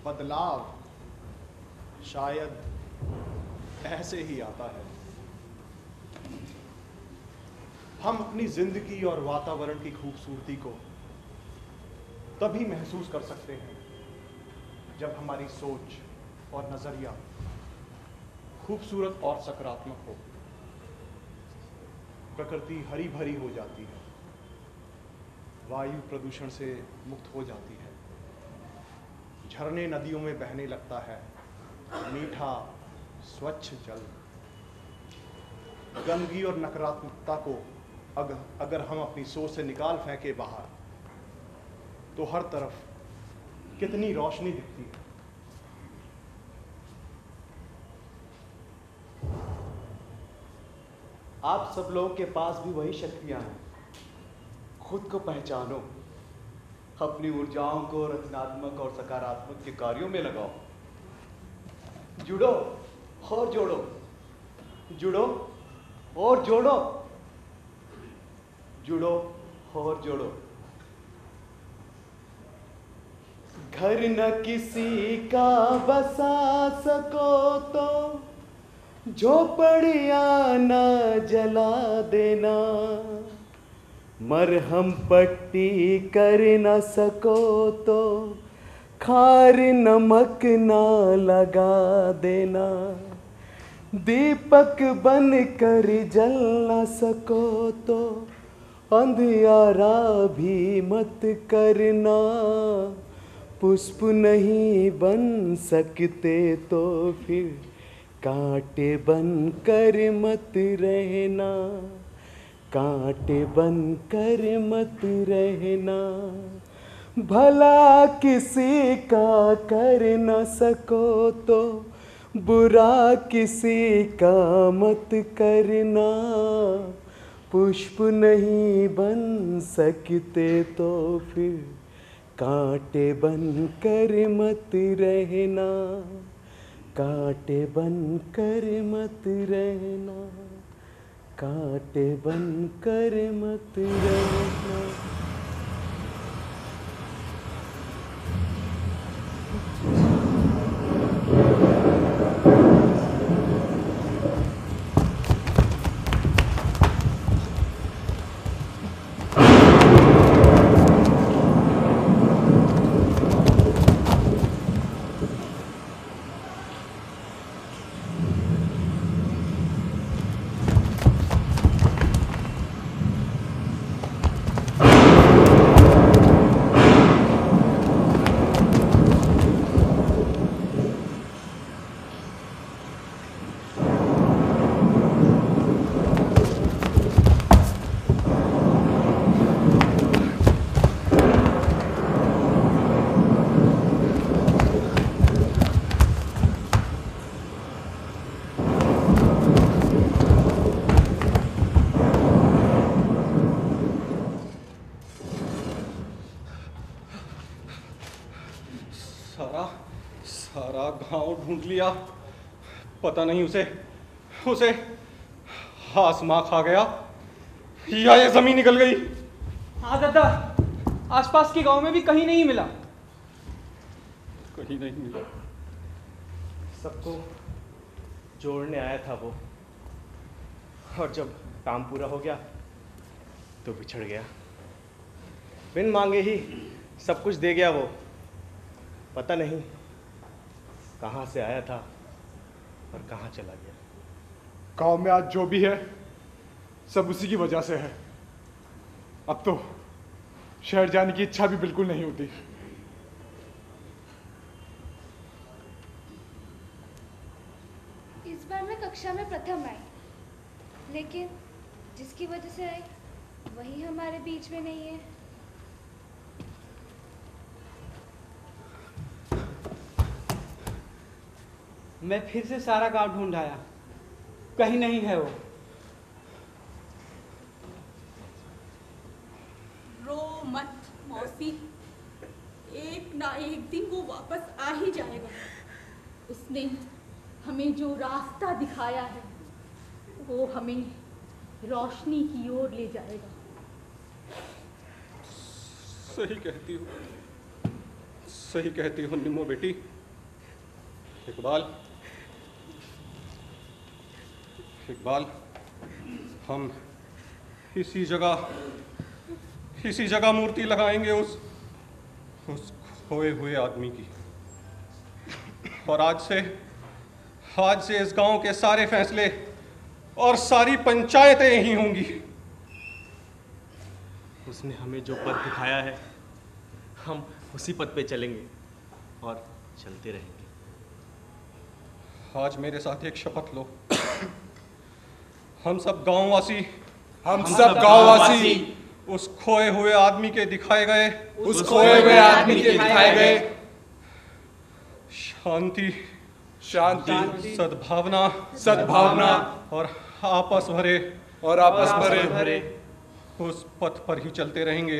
बदलाव शायद ऐसे ही आता है। हम अपनी जिंदगी और वातावरण की खूबसूरती को तभी महसूस कर सकते हैं जब हमारी सोच और नजरिया खूबसूरत और सकारात्मक हो। प्रकृति हरी भरी हो जाती है, वायु प्रदूषण से मुक्त हो जाती है, झरने नदियों में बहने लगता है, मीठा स्वच्छ जल। गंदगी और नकारात्मकता को अगर हम अपनी सोच से निकाल फेंके बाहर, तो हर तरफ कितनी रोशनी दिखती है। आप सब लोगों के पास भी वही शक्तियां हैं। खुद को पहचानो, अपनी ऊर्जाओं को रचनात्मक और सकारात्मक के कार्यों में लगाओ। जुड़ो और जोड़ो, जुड़ो और जोड़ो, जुड़ो और जोड़ो। घर न किसी का बसा सको तो झोपड़ियां न जला देना। मरहम पट्टी कर न सको तो खार नमक ना लगा देना। दीपक बन कर जल न सको तो अंधियारा भी मत करना। पुष्प नहीं बन सकते तो फिर कांटे बन कर मत रहना, कांटे बन कर मत रहना। भला किसी का कर न सको तो बुरा किसी का मत करना। पुष्प नहीं बन सकते तो फिर कांटे बन कर मत रहना, कांटे बन कर मत रहना, कांटे बन कर मत रहना। सारा गांव ढूंढ लिया, पता नहीं उसे आसमां खा गया या ये जमीन निकल गई। हाँ दादा, आसपास के गांव में भी कहीं नहीं मिला। कहीं नहीं मिला। सबको जोड़ने आया था वो, और जब काम पूरा हो गया तो बिछड़ गया। बिन मांगे ही सब कुछ दे गया वो। पता नहीं कहाँ से आया था और कहाँ चला गया। गांव में आज जो भी है सब उसी की वजह से है। अब तो शहर जाने की इच्छा भी बिल्कुल नहीं होती। इस बार मैं कक्षा में प्रथम आई, लेकिन जिसकी वजह से आई वही हमारे बीच में नहीं है। मैं फिर से सारा गांव ढूंढ आया, कहीं नहीं है वो। रो मत मौसी, एक ना एक दिन वो वापस आ ही जाएगा। उसने हमें जो रास्ता दिखाया है वो हमें रोशनी की ओर ले जाएगा। सही कहती हो निम्मो बेटी। इकबाल, हम इसी जगह मूर्ति लगाएंगे उस खोए हुए आदमी की। और आज से इस गांव के सारे फैसले और सारी पंचायतें यही होंगी। उसने हमें जो पथ दिखाया है हम उसी पथ पे चलेंगे और चलते रहेंगे। आज मेरे साथ एक शपथ लो। हम सब गांववासी उस खोए हुए आदमी के दिखाए गए शांति, सद्भावना और आपस भरे उस पथ पर ही चलते रहेंगे।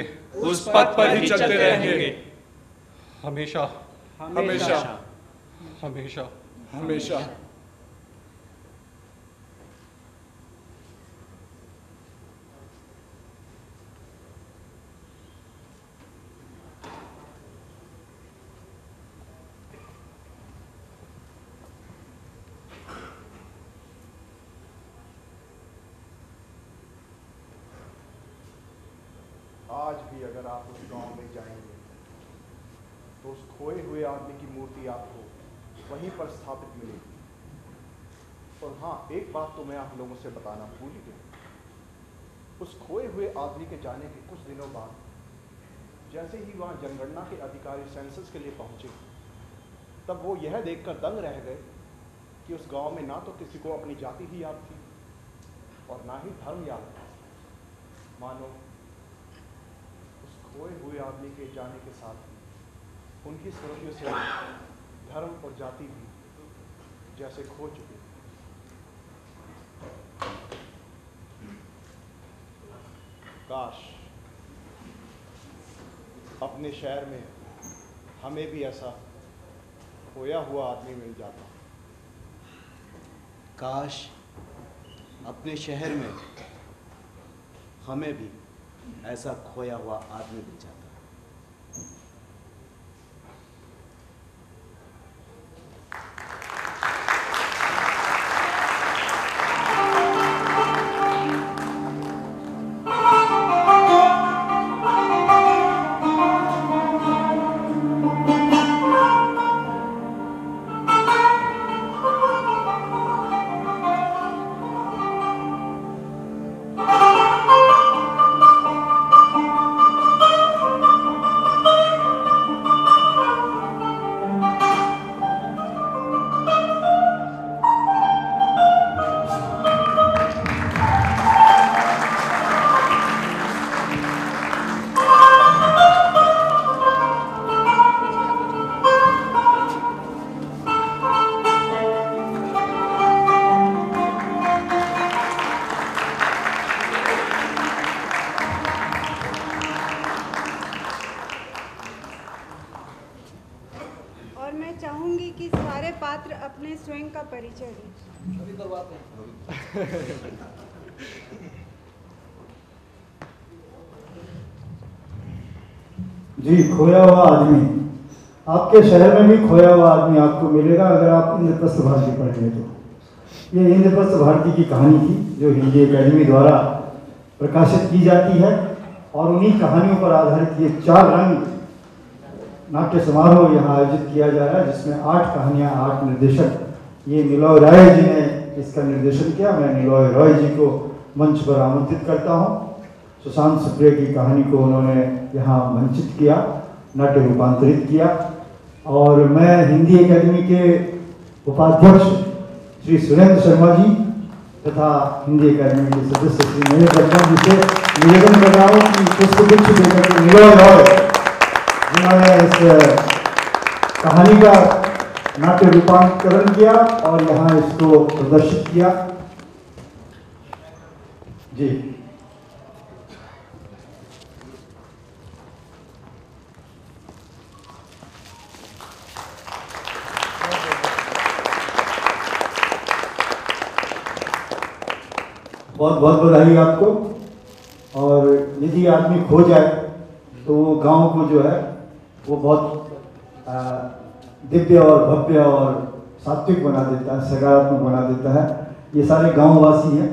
हमेशा। आज भी अगर आप उस गांव में जाएंगे तो उस खोए हुए आदमी की मूर्ति आपको वहीं पर स्थापित मिलेगी। और हाँ, एक बात तो मैं आप लोगों से बताना भूल ही गया। उस खोए हुए आदमी के जाने के कुछ दिनों बाद जैसे ही वहाँ जनगणना के अधिकारी सेंसस के लिए पहुँचे, तब वो यह देखकर दंग रह गए कि उस गांव में ना तो किसी को अपनी जाति ही याद थी और ना ही धर्म याद था। मानो उस खोए हुए आदमी के जाने के साथ उनकी स्मृतियों से धर्म और जाति भी जैसे खो चुके। काश अपने शहर में हमें भी ऐसा खोया हुआ आदमी मिल जाता। काश अपने शहर में हमें भी ऐसा खोया हुआ आदमी मिल जाता। परिचय जी, खोया हुआ आदमी, आपके शहर में भी खोया हुआ आदमी आपको मिलेगा अगर आप इंद्रप्रस्थ भारती पढ़ेंगे तो। ये इंद्रप्रस्थ भारती की कहानी थी जो हिंदी एकेडमी द्वारा प्रकाशित की जाती है और उन्हीं कहानियों पर आधारित ये 4 रंग नाट्य समारोह यहाँ आयोजित किया जा रहा है, जिसमें 8 कहानियाँ, 8 निर्देशक। ये निलॉय राय जी ने इसका निर्देशन किया। मैं निलॉय राय जी को मंच पर आमंत्रित करता हूँ। सुशांत सुप्रिया की कहानी को उन्होंने यहाँ मंचित किया, नाट्य रूपांतरित किया। और मैं हिंदी एकेडमी के उपाध्यक्ष श्री सुरेंद्र शर्मा जी तथा हिंदी एकेडमी के सदस्य श्री महेश दर्पण जी से निवेदन कर रहा हूँ कि पुष्पगुच्छ देकर के निलॉय राय जिन्होंने इस कहानी का नाट्य रूपांतरण किया और यहाँ इसको प्रदर्शित किया। जी, बहुत बहुत बधाई आपको। और यदि आदमी खो जाए तो वो गांव को जो है वो बहुत दिव्य और भव्य और सात्विक बना देता है, सकारात्मक बना देता है। ये सारे गांववासी हैं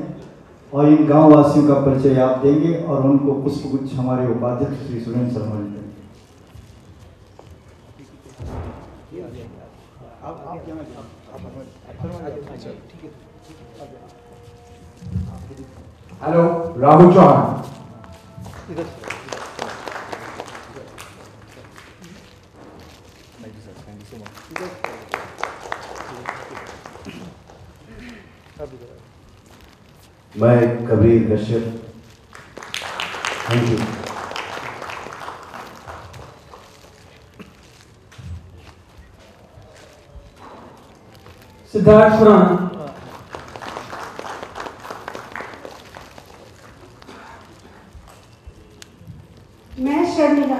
और इन गांववासियों का परिचय आप देंगे और उनको पुष्पगुच्छ हमारे उपाध्यक्ष श्री सुरेंद्र शर्मा जी देंगे। हेलो, राहुल चौहान। मैं कबीर कश्यप। Thank you. सिद्धार्थ खुराना। मैं शर्मिला।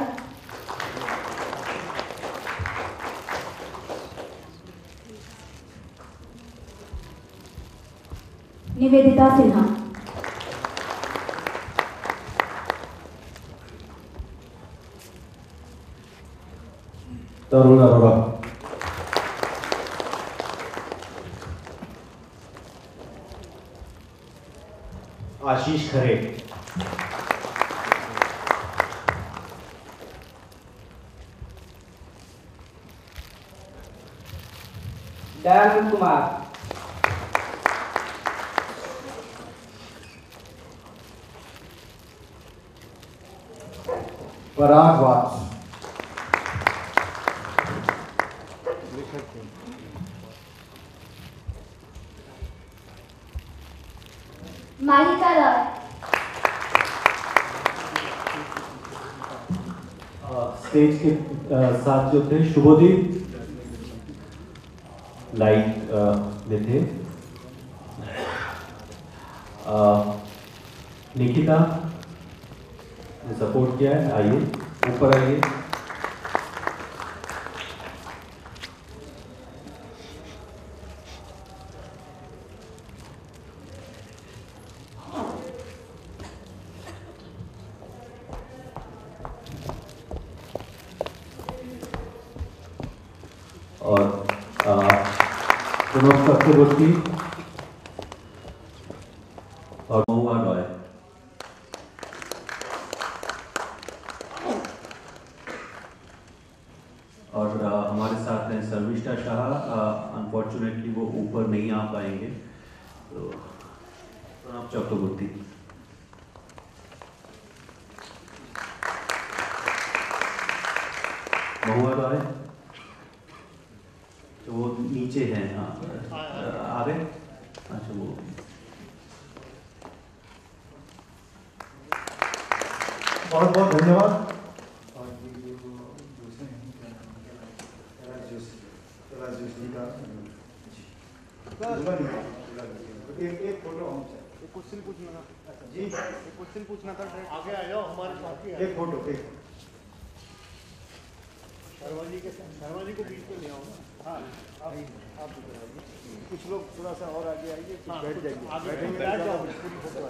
निवेदिता सिन्हा। तरुण अरोड़ा। आशीष खरे। दयानंद कुमार। पराग वात्स। माहिका रॉय। स्टेज के साथ जो थे शुभदीप लाइट में थे, निकिता ने सपोर्ट किया है। आइए ऊपर आइए। और प्रणव चक्रवर्ती और महुआ रॉय। और हमारे साथ हैं सर्विष्ठा शाह। अनफॉर्चुनेटली वो ऊपर नहीं आ पाएंगे, तो प्रणव चक्रवर्ती। महुआ रॉय तो वो नीचे हैं। हाँ आ गए। अच्छा वो बहुत बहुत धन्यवाद। एक फोटो क्वेश्चन पूछना था जी, एक क्वेश्चन पूछना था। आगे आ जाओ, हमारे साथी है। एक फोटो, एक शर्मा जी को बीच में ले आओ ना। हाँ आप कुछ लोग थोड़ा सा और आगे आइए, बैठ जाइए। बैठ जाओ, पूरी फोटो आ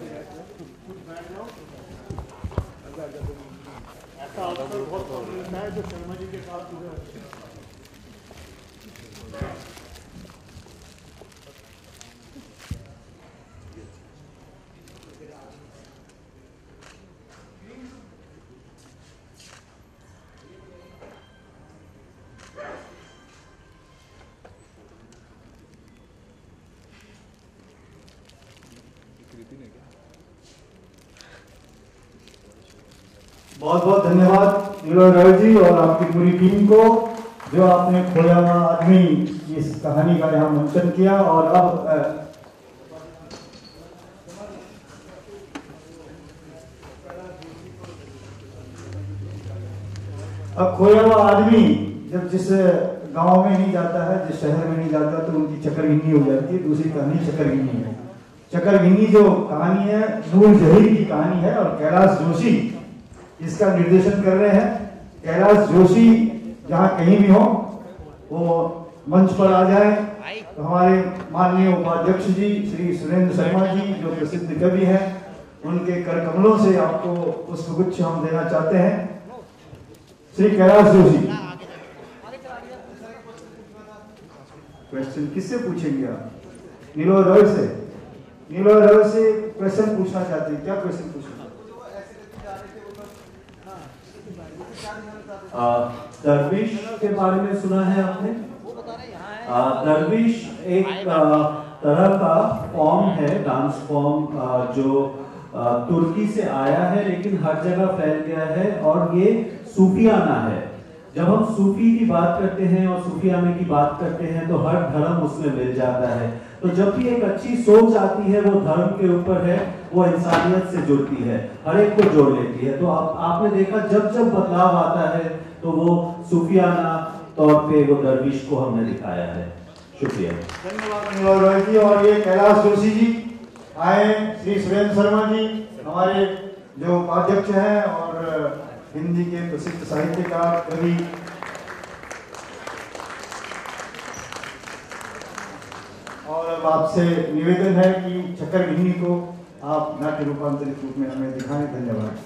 बैठ जाओ। ऐसा अवसर बहुत कम मिलता है जो शर्मा जी के साथ बहुत बहुत धन्यवाद नीलोय रॉय जी और आपकी पूरी टीम को, जो आपने खोया हुआ आदमी की इस कहानी का यहाँ मंचन किया। और अब खोया हुआ आदमी जब जिस गांव में नहीं जाता है, जिस शहर में नहीं जाता, तो उनकी चकरगिन्नी हो जाती है। दूसरी कहानी चकरगिन्नी है। चकरगिन्नी जो कहानी है नूर जहीर की कहानी है और कैलाश जोशी इसका निर्देशन कर रहे हैं। कैलाश जोशी जहां कहीं भी हो वो मंच पर आ जाए। तो हमारे माननीय उपाध्यक्ष जी श्री सुरेंद्र शर्मा जी जो प्रसिद्ध कवि हैं, उनके कर कमलों से आपको पुष्पगुच्छ हम देना चाहते हैं। श्री कैलाश जोशी। क्वेश्चन किससे पूछेंगे आप? नीलोय रॉय से। नीलोय रॉय से क्वेश्चन पूछना चाहते हैं। क्या क्वेश्चन पूछना? दरविश के बारे में सुना है आपने? दरविश एक तरह का फॉर्म है, डांस फॉर्म जो तुर्की से आया है लेकिन हर जगह फैल गया है और ये सूफियाना है। जब हम सूफी की बात करते हैं और सूफियाने की बात करते हैं तो हर धर्म उसमें मिल जाता है। तो जब भी एक अच्छी सोच आती है वो धर्म के ऊपर है, वो इंसानियत से जुड़ती है, हर एक को जोड़ लेती है। तो आपने देखा जब जब बदलाव आता है तो वो सूफियाना तौर पे वो दरविश को हमने दिखाया है। शुक्रिया, धन्यवाद नीलोय रॉय जी। और ये कैलाश जोशी जी आए, श्री सुरेंद्र शर्मा जी हमारे जो उपाध्यक्ष हैं और हिंदी के प्रसिद्ध साहित्यकार कवि। और अब आपसे निवेदन है कि चकरगिन्नी को आप नाट्य रूपांतरित रूप में हमें दिखाएं। धन्यवाद।